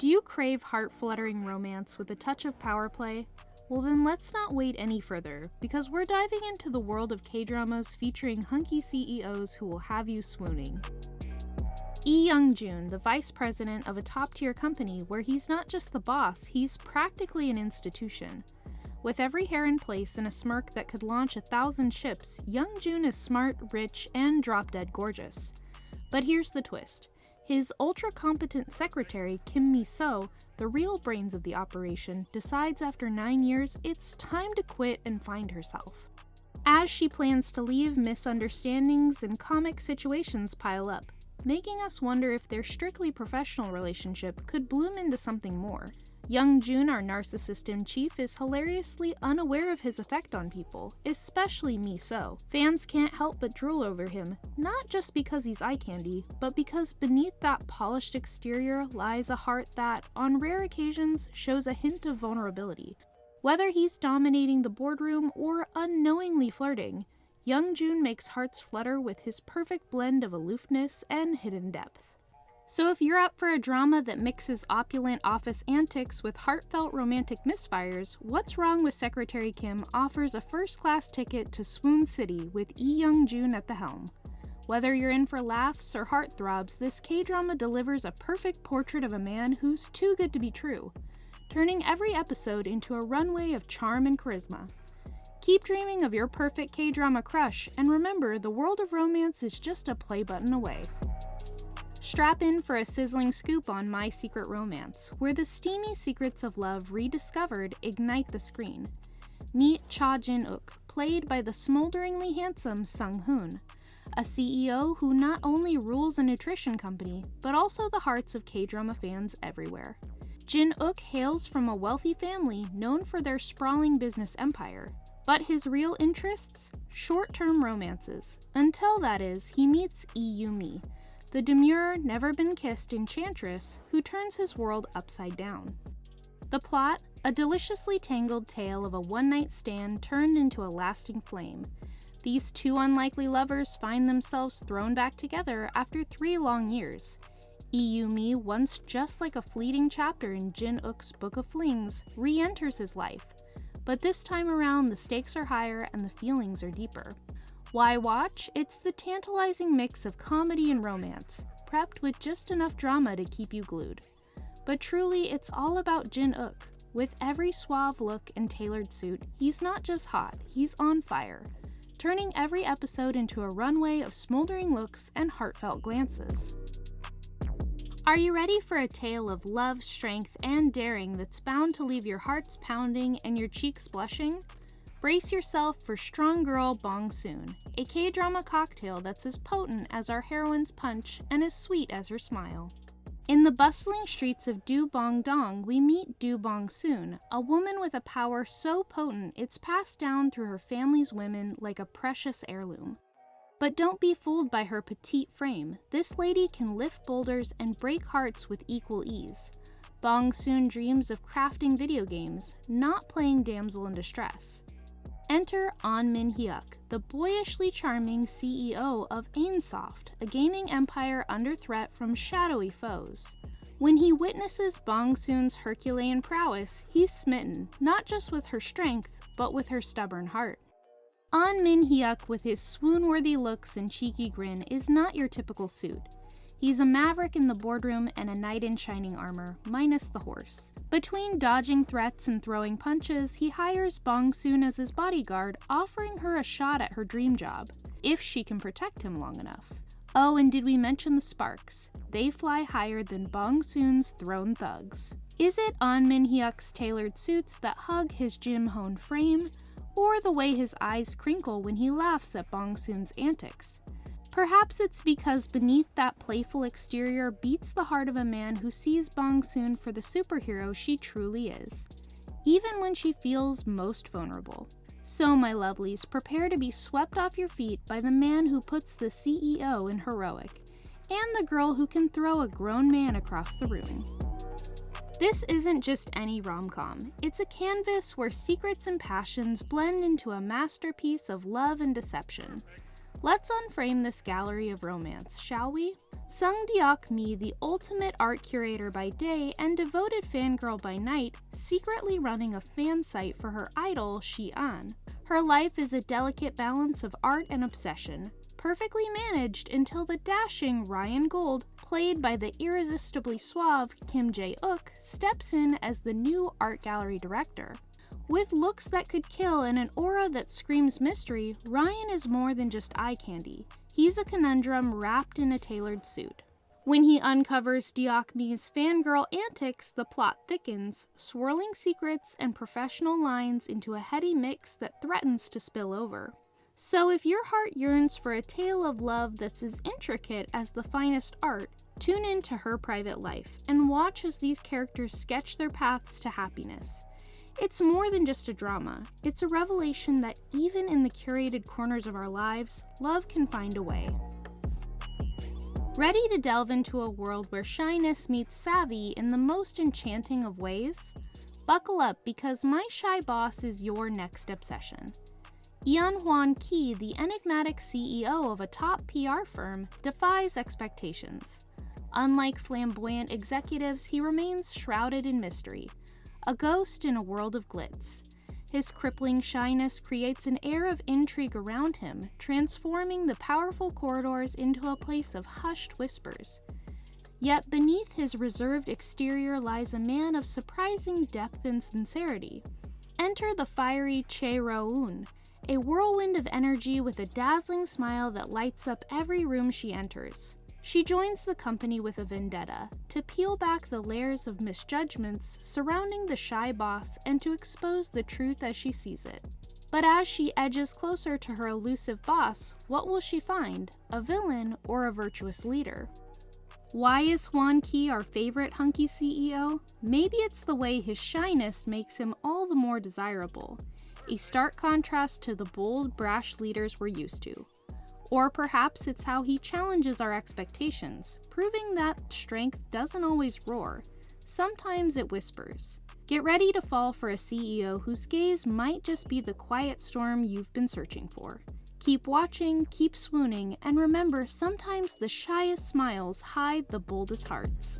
Do you crave heart-fluttering romance with a touch of power play? Well then let's not wait any further, because we're diving into the world of K-dramas featuring hunky CEOs who will have you swooning. Lee Young-joon, the vice president of a top-tier company where he's not just the boss, he's practically an institution. With every hair in place and a smirk that could launch 1,000 ships, Young-joon is smart, rich, and drop-dead gorgeous. But here's the twist. His ultra-competent secretary, Kim Mi-so, the real brains of the operation, decides after 9 years it's time to quit and find herself. As she plans to leave, misunderstandings and comic situations pile up, making us wonder if their strictly professional relationship could bloom into something more. Young-joon, our narcissist in chief, is hilariously unaware of his effect on people, especially Mi-so. Fans can't help but drool over him, not just because he's eye candy, but because beneath that polished exterior lies a heart that, on rare occasions, shows a hint of vulnerability. Whether he's dominating the boardroom or unknowingly flirting, Young-joon makes hearts flutter with his perfect blend of aloofness and hidden depth. So if you're up for a drama that mixes opulent office antics with heartfelt romantic misfires, What's Wrong with Secretary Kim offers a first-class ticket to Swoon City with Lee Young-joon at the helm. Whether you're in for laughs or heartthrobs, this K-drama delivers a perfect portrait of a man who's too good to be true, turning every episode into a runway of charm and charisma. Keep dreaming of your perfect K-drama crush, and remember, the world of romance is just a play button away. Strap in for a sizzling scoop on My Secret Romance, where the steamy secrets of love rediscovered ignite the screen. Meet Cha Jin-uk, played by the smolderingly handsome Sung-hoon, a CEO who not only rules a nutrition company, but also the hearts of K-drama fans everywhere. Jin-uk hails from a wealthy family known for their sprawling business empire, but his real interests? Short-term romances. Until, that is, he meets Lee Yumi, the demure, never-been-kissed enchantress who turns his world upside down. The plot? A deliciously tangled tale of a one-night stand turned into a lasting flame. These two unlikely lovers find themselves thrown back together after 3 long years. Lee Yumi, once just like a fleeting chapter in Jin-uk's Book of Flings, re-enters his life. But this time around, the stakes are higher and the feelings are deeper. Why watch? It's the tantalizing mix of comedy and romance, prepped with just enough drama to keep you glued. But truly, it's all about Jin-uk. With every suave look and tailored suit, he's not just hot, he's on fire, turning every episode into a runway of smoldering looks and heartfelt glances. Are you ready for a tale of love, strength, and daring that's bound to leave your hearts pounding and your cheeks blushing? Brace yourself for Strong Girl Bong-soon, a K-drama cocktail that's as potent as our heroine's punch and as sweet as her smile. In the bustling streets of Do Bong-dong, we meet Do Bong-soon, a woman with a power so potent it's passed down through her family's women like a precious heirloom. But don't be fooled by her petite frame. This lady can lift boulders and break hearts with equal ease. Bong-soon dreams of crafting video games, not playing damsel in distress. Enter An Min-hyuk, the boyishly charming CEO of Ainsoft, a gaming empire under threat from shadowy foes. When he witnesses Bong-soon's Herculean prowess, he's smitten, not just with her strength, but with her stubborn heart. An Min-hyuk, with his swoon-worthy looks and cheeky grin, is not your typical suit. He's a maverick in the boardroom and a knight in shining armor, minus the horse. Between dodging threats and throwing punches, he hires Bong-soon as his bodyguard, offering her a shot at her dream job, if she can protect him long enough. Oh, and did we mention the sparks? They fly higher than Bong-soon's thrown thugs. Is it An Min-hyuk's tailored suits that hug his Jim-hone frame, or the way his eyes crinkle when he laughs at Bong-soon's antics? Perhaps it's because beneath that playful exterior beats the heart of a man who sees Bong-soon for the superhero she truly is, even when she feels most vulnerable. So, my lovelies, prepare to be swept off your feet by the man who puts the CEO in heroic, and the girl who can throw a grown man across the room. This isn't just any rom-com. It's a canvas where secrets and passions blend into a masterpiece of love and deception. Let's unframe this gallery of romance, shall we? Sung Deok-mi, the ultimate art curator by day and devoted fangirl by night, secretly running a fan site for her idol, Shi-an. Her life is a delicate balance of art and obsession, perfectly managed until the dashing Ryan Gold, played by the irresistibly suave Kim Jae-uk, steps in as the new art gallery director. With looks that could kill and an aura that screams mystery, Ryan is more than just eye candy. He's a conundrum wrapped in a tailored suit. When he uncovers Deok-mi's fangirl antics, the plot thickens, swirling secrets and professional lines into a heady mix that threatens to spill over. So if your heart yearns for a tale of love that's as intricate as the finest art, tune into Her Private Life and watch as these characters sketch their paths to happiness. It's more than just a drama. It's a revelation that even in the curated corners of our lives, love can find a way. Ready to delve into a world where shyness meets savvy in the most enchanting of ways? Buckle up, because My Shy Boss is your next obsession. HUNKY, the enigmatic CEO of a top PR firm, defies expectations. Unlike flamboyant executives, he remains shrouded in mystery, a ghost in a world of glitz. His crippling shyness creates an air of intrigue around him, transforming the powerful corridors into a place of hushed whispers. Yet beneath his reserved exterior lies a man of surprising depth and sincerity. Enter the fiery Chae-ro-eun, a whirlwind of energy with a dazzling smile that lights up every room she enters. She joins the company with a vendetta, to peel back the layers of misjudgments surrounding the shy boss and to expose the truth as she sees it. But as she edges closer to her elusive boss, what will she find? A villain or a virtuous leader? Why is HUNKY our favorite hunky CEO? Maybe it's the way his shyness makes him all the more desirable, a stark contrast to the bold, brash leaders we're used to. Or perhaps it's how he challenges our expectations, proving that strength doesn't always roar. Sometimes it whispers. Get ready to fall for a CEO whose gaze might just be the quiet storm you've been searching for. Keep watching, keep swooning, and remember, sometimes the shyest smiles hide the boldest hearts.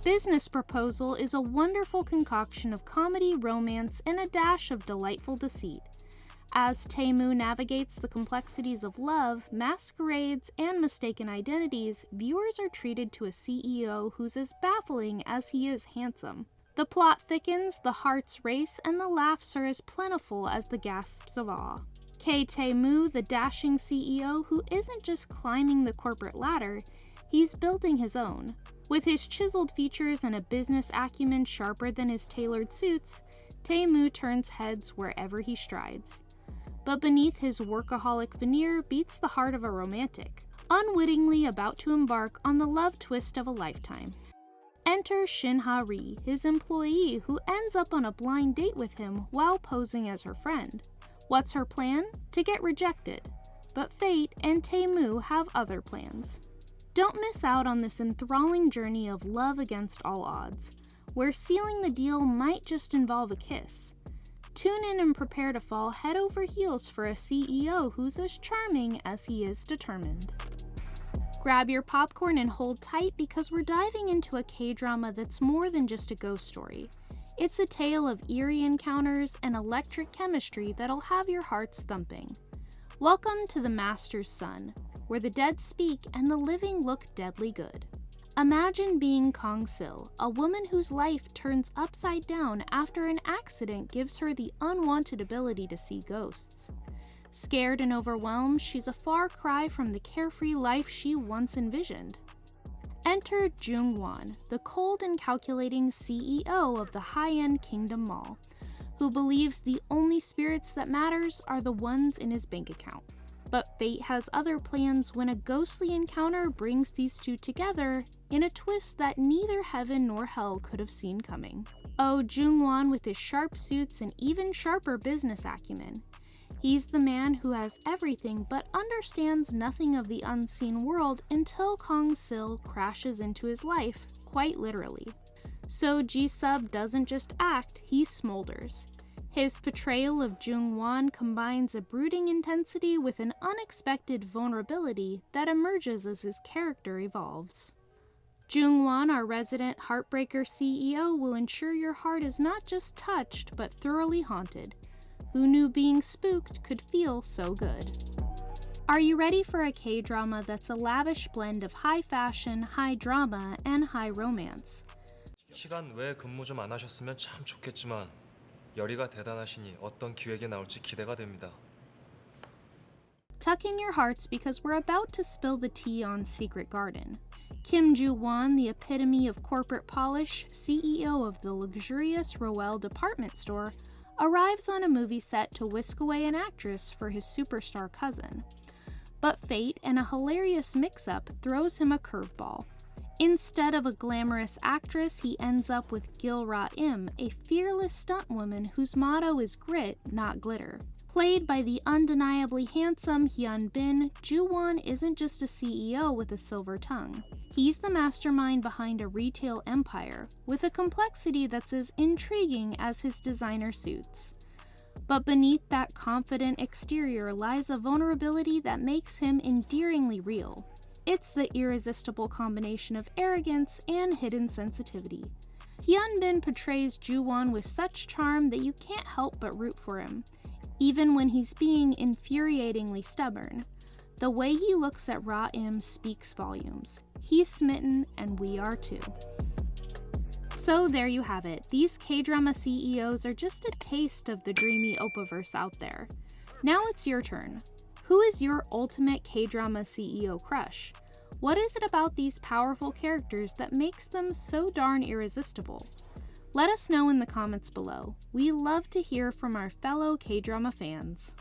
Business Proposal is a wonderful concoction of comedy, romance, and a dash of delightful deceit. As Tae-moo navigates the complexities of love, masquerades, and mistaken identities, viewers are treated to a CEO who's as baffling as he is handsome. The plot thickens, the hearts race, and the laughs are as plentiful as the gasps of awe. Tae-moo, the dashing CEO who isn't just climbing the corporate ladder, he's building his own. With his chiseled features and a business acumen sharper than his tailored suits, Tae-moo turns heads wherever he strides. But beneath his workaholic veneer beats the heart of a romantic, unwittingly about to embark on the love twist of a lifetime. Enter Shin-ha-ri, his employee, who ends up on a blind date with him while posing as her friend. What's her plan? To get rejected. But fate and Tae-moo have other plans. Don't miss out on this enthralling journey of love against all odds, where sealing the deal might just involve a kiss. Tune in and prepare to fall head over heels for a CEO who's as charming as he is determined. Grab your popcorn and hold tight, because we're diving into a K-drama that's more than just a ghost story. It's a tale of eerie encounters and electric chemistry that'll have your hearts thumping. Welcome to The Master's Son, where the dead speak and the living look deadly good. Imagine being Kong-sil, a woman whose life turns upside down after an accident gives her the unwanted ability to see ghosts. Scared and overwhelmed, she's a far cry from the carefree life she once envisioned. Enter Jung-won, the cold and calculating CEO of the high-end Kingdom Mall, who believes the only spirits that matters are the ones in his bank account. But fate has other plans when a ghostly encounter brings these two together in a twist that neither heaven nor hell could have seen coming. Oh, Jung-won with his sharp suits and even sharper business acumen. He's the man who has everything but understands nothing of the unseen world until Kong-sil crashes into his life, quite literally. So Ji-sub doesn't just act, he smolders. His portrayal of Jung-won combines a brooding intensity with an unexpected vulnerability that emerges as his character evolves. Jung-won, our resident heartbreaker CEO, will ensure your heart is not just touched, but thoroughly haunted. Who knew being spooked could feel so good? Are you ready for a K-drama that's a lavish blend of high fashion, high drama, and high romance? 시간 외에 근무 좀 안 하셨으면 참 좋겠지만 열의가 대단하시니 어떤 기획이 나올지 기대가 됩니다. Tuck in your hearts because we're about to spill the tea on Secret Garden. Kim Joo-won, the epitome of corporate polish, CEO of the luxurious Roel department store, arrives on a movie set to whisk away an actress for his superstar cousin. But fate and a hilarious mix-up throws him a curveball. Instead of a glamorous actress, he ends up with Gil Ra-im, a fearless stunt woman whose motto is grit, not glitter. Played by the undeniably handsome Hyun-bin, Joo-won isn't just a CEO with a silver tongue. He's the mastermind behind a retail empire, with a complexity that's as intriguing as his designer suits. But beneath that confident exterior lies a vulnerability that makes him endearingly real. It's the irresistible combination of arrogance and hidden sensitivity. Hyun-bin portrays Joo-won with such charm that you can't help but root for him, even when he's being infuriatingly stubborn. The way he looks at Ra-im speaks volumes. He's smitten, and we are too. So there you have it. These K-drama CEOs are just a taste of the dreamy Oppaverse out there. Now it's your turn. Who is your ultimate K-drama CEO crush? What is it about these powerful characters that makes them so darn irresistible? Let us know in the comments below. We love to hear from our fellow K-drama fans.